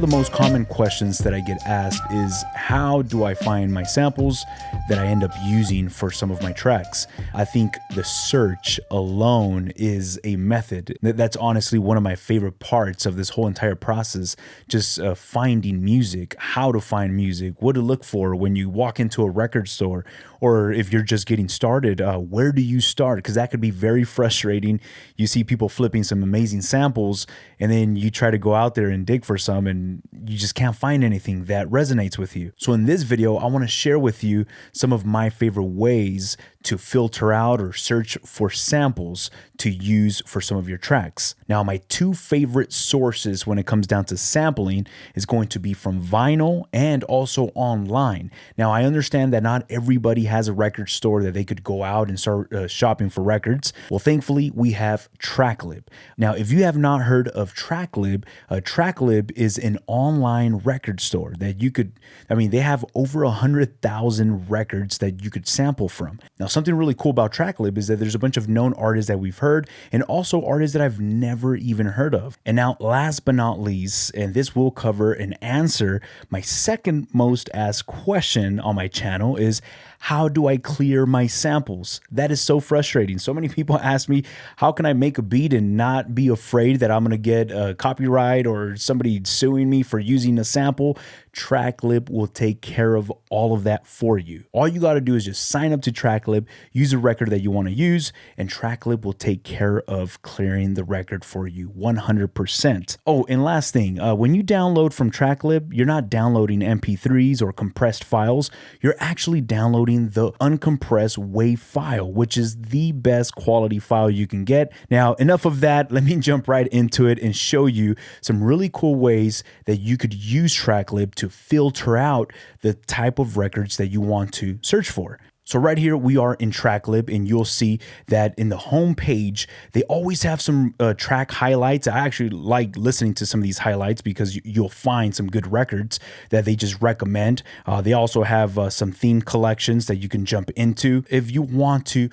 of the most common questions that I get asked is, how do I find my samples that I end up using for some of my tracks? I think the search alone is a method. That's honestly one of my favorite parts of this whole entire process, just finding music, how to find music, what to look for when you walk into a record store, or if you're just getting started, where do you start? Because that could be very frustrating. You see people flipping some amazing samples, and then you try to go out there and dig for some, and you just can't find anything that resonates with you. So in this video, I want to share with you some of my favorite ways to filter out or search for samples to use for some of your tracks. Now, my two favorite sources when it comes down to sampling is going to be from vinyl and also online. Now, I understand that not everybody has a record store that they could go out and start shopping for records. Well, thankfully, we have TRACKLIB. Now, if you have not heard of TRACKLIB, TRACKLIB is an online record store that you could, they have over 100,000 records that you could sample from. Now, something really cool about TRACKLIB is that there's a bunch of known artists that we've heard and also artists that I've never even heard of. And now, last but not least, and this will cover and answer my second most asked question on my channel, is how do I clear my samples? That is so frustrating. So many people ask me, how can I make a beat and not be afraid that I'm going to get a copyright or somebody suing me for using a sample? TRACKLIB will take care of all of that for you. All you got to do is just sign up to TRACKLIB, use a record that you want to use, and TRACKLIB will take care of clearing the record for you 100%. Oh, and last thing, when you download from TRACKLIB, you're not downloading MP3s or compressed files. You're actually downloading the uncompressed WAV file, which is the best quality file you can get. Now, enough of that. Let me jump right into it and show you some really cool ways that you could use TRACKLIB to filter out the type of records that you want to search for. So right here, we are in TRACKLIB, and you'll see that in the home page, they always have some track highlights. I actually like listening to some of these highlights because you'll find some good records that they just recommend. They also have some theme collections that you can jump into if you want to.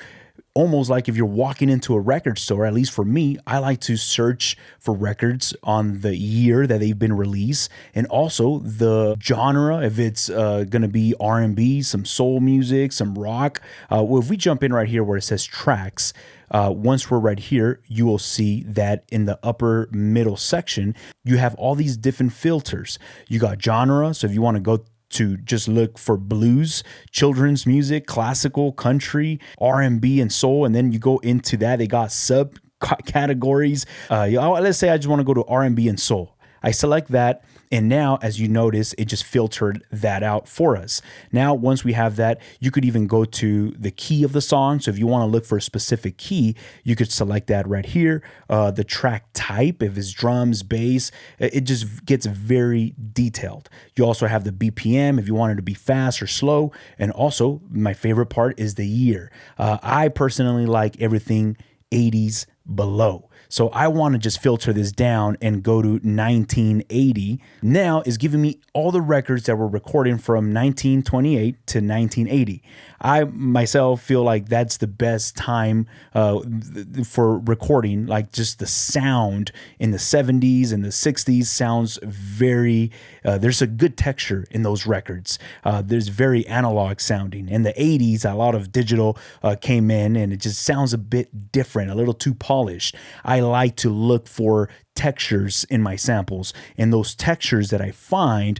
Almost like if you're walking into a record store, at least for me, I like to search for records on the year that they've been released and also the genre, if it's going to be R&B, some soul music, some rock. Well, if we jump in right here where it says tracks, once we're right here, you will see that in the upper middle section, you have all these different filters. You got genre, so if you want to go to just look for blues, children's music, classical, country, R&B, and soul. And then you go into that, they got subcategories. Let's say I just want to go to R&B and soul. I select that, and now, as you notice, it just filtered that out for us. Now, once we have that, you could even go to the key of the song. So if you want to look for a specific key, you could select that right here. The track type, if it's drums, bass, it just gets very detailed. You also have the BPM if you want it to be fast or slow. And also, my favorite part is the year. I personally like everything 80s below. So I want to just filter this down and go to 1980. Now it's giving me all the records that were recorded from 1928 to 1980. I myself feel like that's the best time for recording. Like just the sound in the 70s and the 60s sounds very, there's a good texture in those records. There's very analog sounding. In the 80s, a lot of digital came in and it just sounds a bit different, a little too polished. I like to look for textures in my samples, and those textures that I find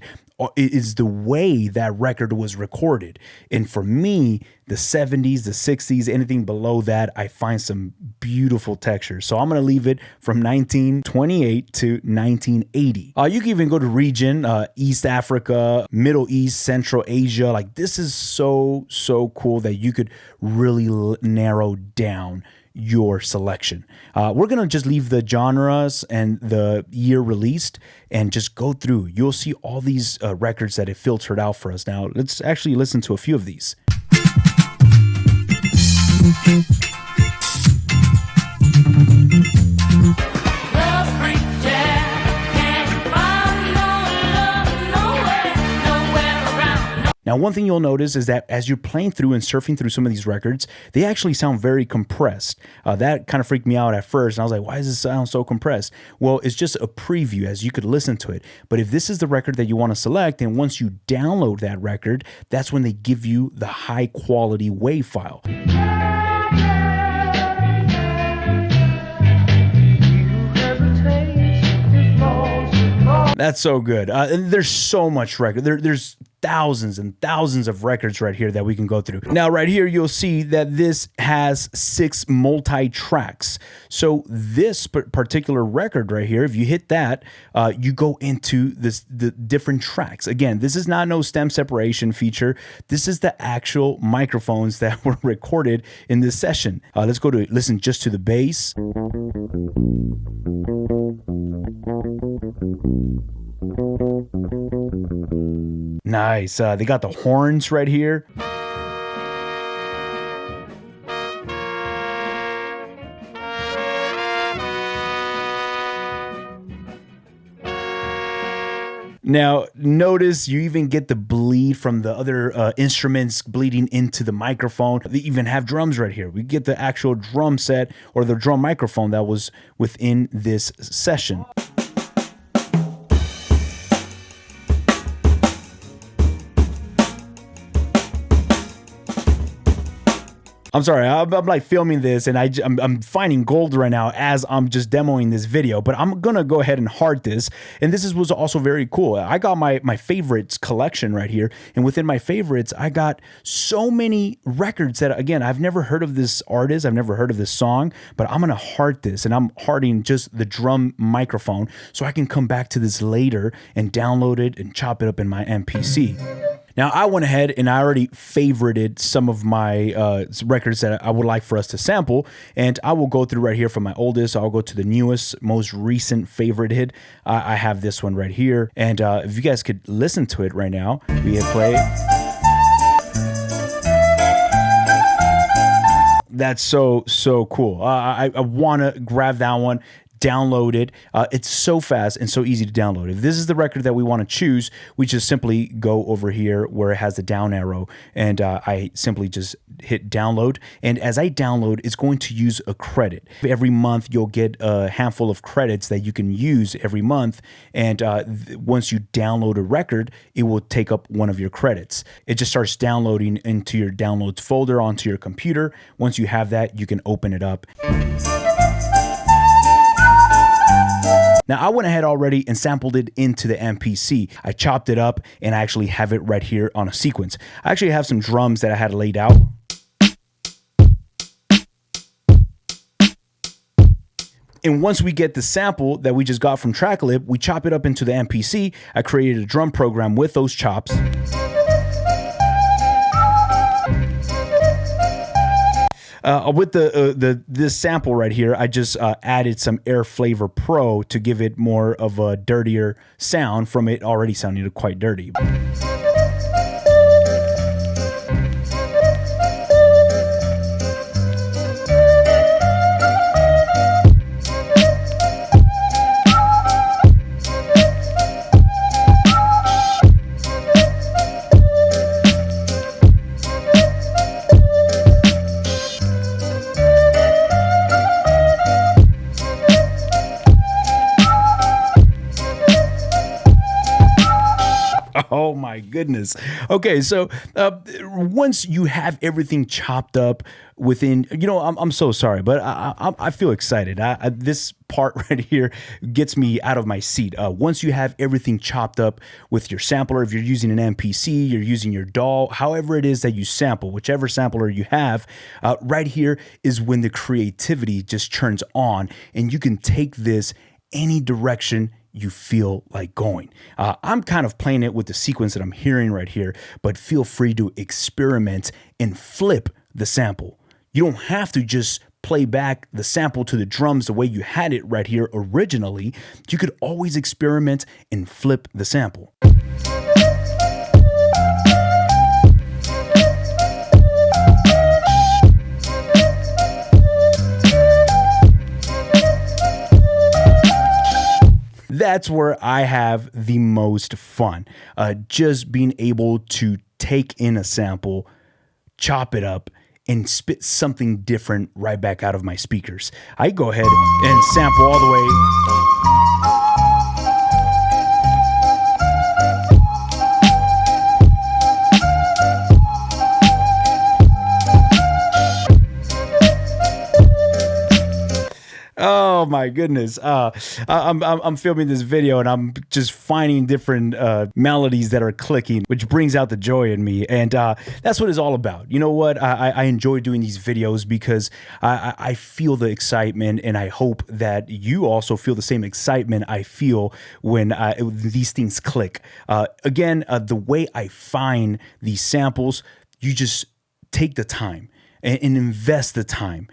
is the way that record was recorded. And for me, the 70s, the 60s, anything below that, I find some beautiful textures. So I'm going to leave it from 1928 to 1980. You can even go to region, East Africa, Middle East, Central Asia. Like this is so cool that you could really narrow down your selection. We're going to just leave the genres and the year released and just go through. You'll see all these records that it filtered out for us. Now, let's actually listen to a few of these. Now, one thing you'll notice is that as you're playing through and surfing through some of these records, they actually sound very compressed. That kind of freaked me out at first, and I was like, why does this sound so compressed? Well, it's just a preview as you could listen to it. But if this is the record that you want to select, and once you download that record, that's when they give you the high quality WAV file. That's so good. And there's so much record. There's thousands and thousands of records right here that we can go through. Now, right here, you'll see that this has 6 multi-tracks. So this particular record right here, if you hit that, you go into the different tracks. Again, this is not no stem separation feature. This is the actual microphones that were recorded in this session. Let's go to listen just to the bass. Nice. They got the horns right here. Now, notice you even get the bleed from the other instruments bleeding into the microphone. They even have drums right here. We get the actual drum set or the drum microphone that was within this session. I'm sorry, I'm like filming this and I'm finding gold right now as I'm just demoing this video, but I'm gonna go ahead and heart this. And this was also very cool. I got my favorites collection right here, and within my favorites, I got so many records that, again, I've never heard of this artist, I've never heard of this song, but I'm gonna heart this, and I'm hearting just the drum microphone so I can come back to this later and download it and chop it up in my MPC. Now, I went ahead and I already favorited some of my records that I would like for us to sample, and I will go through right here from my oldest. I'll go to the newest, most recent favorited. I have this one right here, and if you guys could listen to it right now, we hit play. That's so cool. I want to grab that one, download it. It's so fast and so easy to download. If this is the record that we want to choose, we just simply go over here where it has the down arrow, and I simply just hit download. And as I download, it's going to use a credit. Every month, you'll get a handful of credits that you can use every month. And once you download a record, it will take up one of your credits. It just starts downloading into your downloads folder onto your computer. Once you have that, you can open it up. Now, I went ahead already and sampled it into the MPC. I chopped it up and I actually have it right here on a sequence. I actually have some drums that I had laid out. And once we get the sample that we just got from TRACKLIB, we chop it up into the MPC. I created a drum program with those chops. With this sample right here, I just added some Air Flavor Pro to give it more of a dirtier sound from it already sounding quite dirty. Oh my goodness. Okay, so once you have everything chopped up within, I'm so sorry, but I feel excited. This part right here gets me out of my seat. Once you have everything chopped up with your sampler, if you're using an MPC, you're using your DAW, however it is that you sample, whichever sampler you have, right here is when the creativity just turns on, and you can take this any direction you feel like going. I'm kind of playing it with the sequence that I'm hearing right here, but feel free to experiment and flip the sample. You don't have to just play back the sample to the drums the way you had it right here originally. You could always experiment and flip the sample. That's where I have the most fun, just being able to take in a sample, chop it up, and spit something different right back out of my speakers. I go ahead and sample all the way. Oh my goodness. I'm filming this video and I'm just finding different melodies that are clicking, which brings out the joy in me. And that's what it's all about. You know what? I enjoy doing these videos because I feel the excitement, and I hope that you also feel the same excitement I feel when these things click. Again, the way I find these samples, you just take the time and invest the time.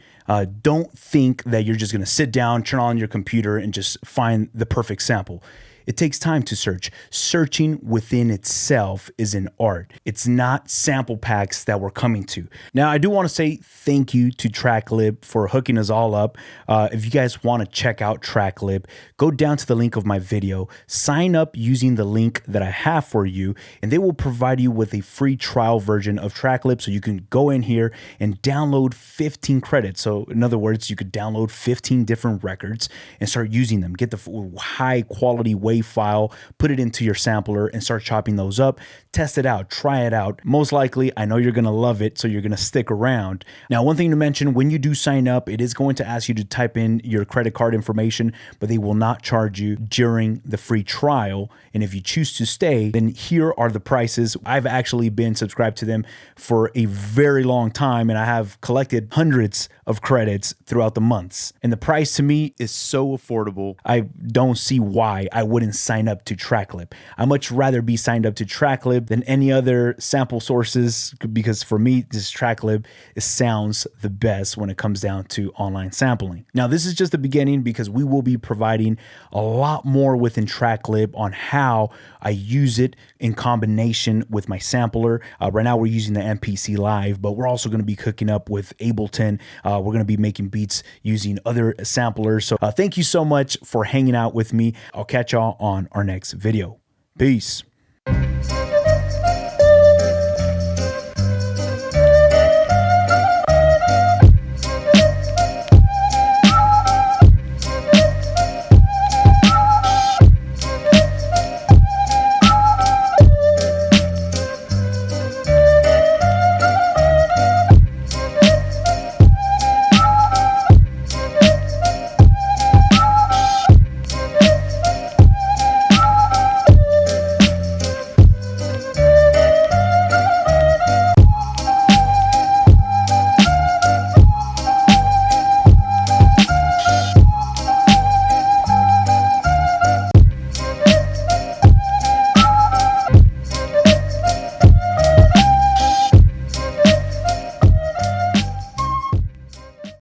Don't think that you're just going to sit down, turn on your computer, and just find the perfect sample. It takes time to search. Searching within itself is an art. It's not sample packs that we're coming to. Now, I do want to say thank you to TRACKLIB for hooking us all up. If you guys want to check out TRACKLIB, go down to the link of my video, sign up using the link that I have for you, and they will provide you with a free trial version of TRACKLIB, so you can go in here and download 15 credits. So in other words, you could download 15 different records and start using them. Get the high quality WAV file, put it into your sampler, and start chopping those up. Test it out, try it out. Most likely, I know you're gonna love it, so you're gonna stick around. Now, one thing to mention, when you do sign up, it is going to ask you to type in your credit card information, but they will not charge you during the free trial. And if you choose to stay, then here are the prices. I've actually been subscribed to them for a very long time, and I have collected hundreds of credits throughout the months. And the price to me is so affordable. I don't see why I wouldn't sign up to TRACKLIB. I much rather be signed up to TRACKLIB than any other sample sources, because for me, this TRACKLIB sounds the best when it comes down to online sampling. Now, this is just the beginning, because we will be providing a lot more within TRACKLIB on how I use it in combination with my sampler. Right now, we're using the MPC Live, but we're also going to be cooking up with Ableton. We're going to be making beats using other samplers. So thank you so much for hanging out with me. I'll catch y'all on our next video. Peace.